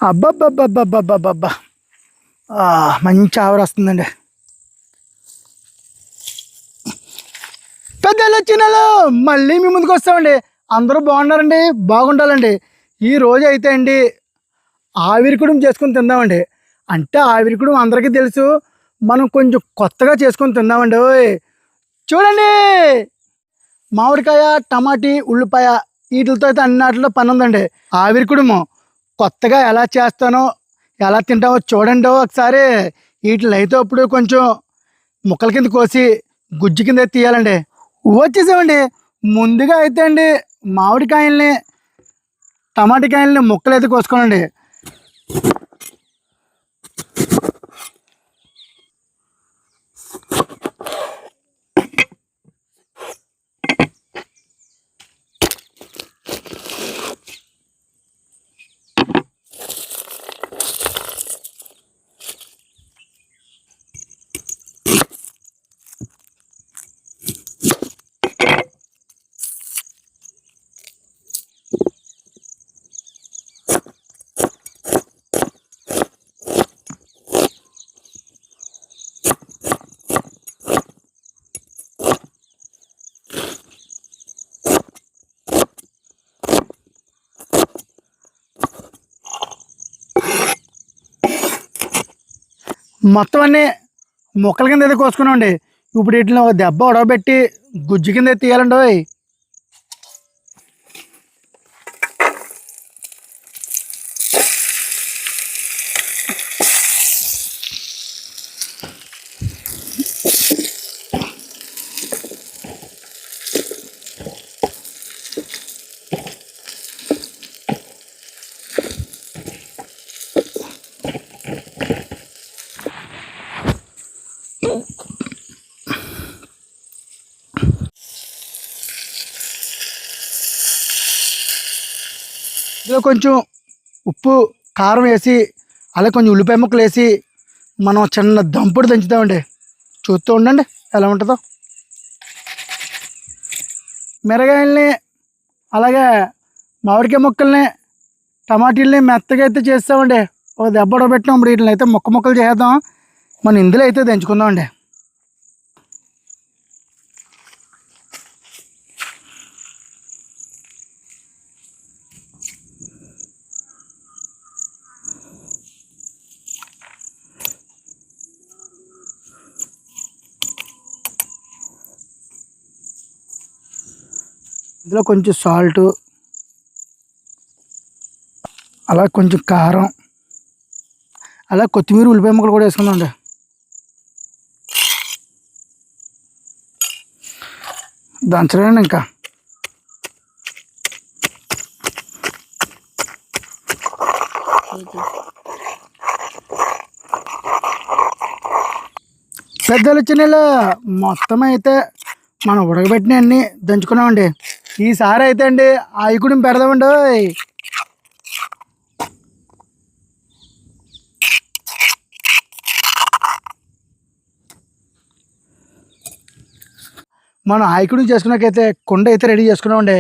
అబ్బబ్బబ్బబ్బబ్బబ్బబ్బా! మంచి ఆవిరి వస్తుందండి. పెద్దలొచ్చినోళ్ళు మళ్ళీ మీ ముందుకు వస్తామండి. అందరూ బాగున్నారండి, బాగుండాలండి. ఈ రోజు అయితే అండి ఆవిరికుడుం చేసుకుని తిందామండి. అంటే ఆవిరికుడుం అందరికీ తెలుసు. మనం కొంచెం కొత్తగా చేసుకొని తిందామండి. ఓయ్ చూడండి, మామిడికాయ, టమాటీ, ఉల్లిపాయ వీటితో అయితే అన్నిటిలో పని ఉందండి. ఆవిరికుడుము కొత్తగా ఎలా చేస్తానో, ఎలా తింటామో చూడండి ఒకసారి. వీటిలో అయితే ఇప్పుడు కొంచెం ముక్కల కింద కోసి గుజ్జు కింద తీయాలండి. వచ్చేసామండి. ముందుగా అయితే అండి మామిడికాయల్ని, టమాటికాయల్ని ముక్కలు అయితే కోసుకోనండి. మొత్తం అన్నీ ముక్కల కింద అయితే కోసుకున్నామండి. ఇప్పుడు వీటిని దెబ్బ ఉడకబెట్టి గుజ్జు కింద అయితే తీయాలండి. ఇందులో కొంచెం ఉప్పు, కారం వేసి, అలాగే కొంచెం ఉల్లిపాయ ముక్కలు వేసి మనం చిన్న దంపుడు దంచుతామండి. చూస్తూ ఉండండి ఎలా ఉంటుందో. మిరగాయల్ని, అలాగే మామిడికాయ ముక్కల్ని, టమాటీల్ని మెత్తగా అయితే చేస్తామండి. ఒక దెబ్బ ఉడకబెట్టినాం. ఇప్పుడు వీటిని అయితే ముక్కలు చేద్దాం. మనం ఇందులో అయితే దంచుకుందామండి. ఇందులో కొంచెం సాల్టు, అలా కొంచెం కారం, అలా కొత్తిమీర, ఉల్లిపాయ ముక్కలు కూడా వేసుకుందామండి. దంచలేండి ఇంకా. పెద్దలు చిన్నలు మొత్తం అయితే మనం ఉడకబెట్టిన అన్నీ దంచుకున్నామండి. ఈసారి అయితే అండి ఆయికుడిని పెడదామండి. మనం ఆయికుడిని చేసుకున్నాకైతే కుండ అయితే రెడీ చేసుకున్నామండి.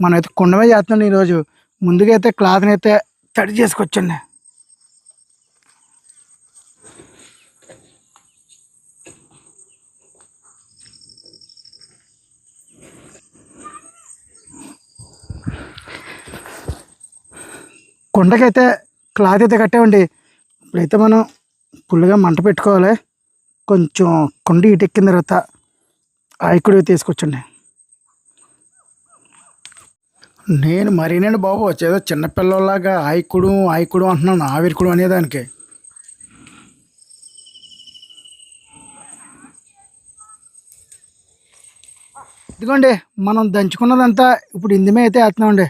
మనం అయితే కుండమే చేస్తున్నాం ఈరోజు. ముందుగా అయితే క్లాత్ని అయితే తడి చేసుకొచ్చండి. కుండకైతే క్లాత్ అయితే కట్టామండి. ఇప్పుడైతే మనం ఫుల్గా మంట పెట్టుకోవాలి. కొంచెం కుండ ఇటెక్కిన తర్వాత ఆయికుడు తీసుకొచ్చండి. నేను మరీనండి బాబు, వచ్చేదో చిన్నపిల్లలాగా ఆయికుడు అంటున్నాను, ఆవిరికుడు అనేదానికి. ఇదిగోండి మనం దంచుకున్నదంతా ఇప్పుడు ఇందుమే అయితే వేస్తున్నామండి.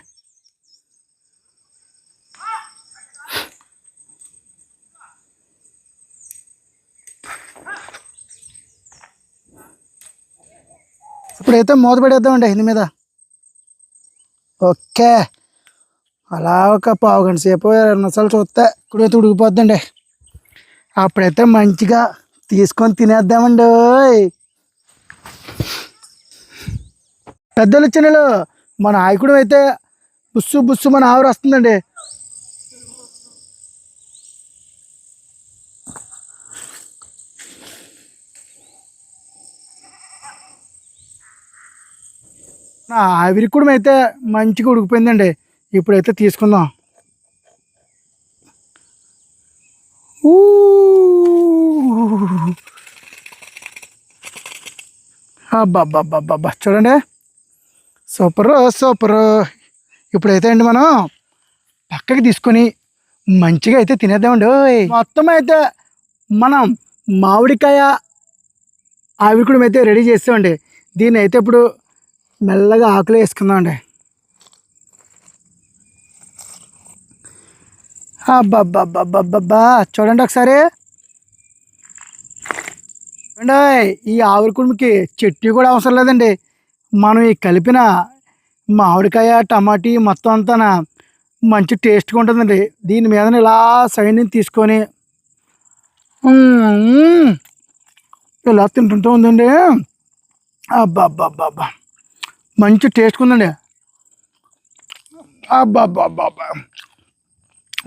ఇప్పుడైతే మూత పెడేద్దామండి ఇందు మీద. ఓకే, అలా ఒక పావు గంట సేపు 2 నిమిషాలు చూస్తే ఇప్పుడైతే ఉడికిపోద్దండి. అప్పుడైతే మంచిగా తీసుకొని తినేద్దామండి. పెద్దలు చిన్నలు మన ఆయికుడు అయితే బుస్సు బుస్సు మన ఆవిరి వస్తుందండి. ఆవిరికుడు అయితే మంచిగా ఉడికిపోయిందండి. ఇప్పుడైతే తీసుకుందాం. ఊ అబ్బబ్బబ్బబ్బబ్బా! చూడండి. Super, super. ఇప్పుడైతే అండి మనం పక్కకి తీసుకొని మంచిగా అయితే తినేద్దామండి. మొత్తం అయితే మనం మామిడికాయ ఆవిరికుడు అయితే రెడీ చేస్తామండి. దీన్ని అయితే ఇప్పుడు మెల్లగా ఆకులో వేసుకుందామండి. అబ్బబ్బబ్బబ్బబ్బబ్బా! చూడండి ఒకసారి. చూడండి, ఈ ఆవిరికుడికి చట్నీ కూడా అవసరం లేదండి. మనం ఈ కలిపిన మామిడికాయ టమాటీ మొత్తం అంతా మంచి టేస్ట్గా ఉంటుందండి. దీని మీద ఇలా సైడ్ నుంచి తీసుకొని ఇలా తింటుంటూ ఉందండి. అబ్బబ్బబ్బబ్బా! మంచి టేస్ట్గా ఉందండి. అబ్బబ్బబ్బబ్బా!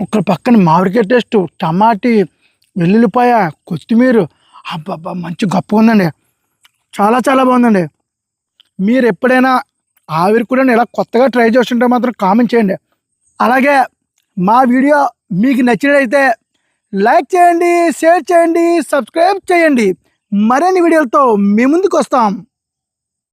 ఒక పక్కన మామిడికాయ టేస్ట్, టమాటీ, వెల్లుల్లిపాయ, కొత్తిమీర, అబ్బబ్బా! మంచి గొప్పగా ఉందండి. చాలా చాలా బాగుందండి. మీరు ఎప్పుడైనా ఆవిరికుడిని ఇలా కొత్తగా ట్రై చేస్తుంటే మాత్రం కామెంట్ చేయండి. అలాగే మా వీడియో మీకు నచ్చినట్లయితే లైక్ చేయండి, షేర్ చేయండి, సబ్స్క్రైబ్ చేయండి. మరిన్ని వీడియోలతో మీ ముందుకు వస్తాం.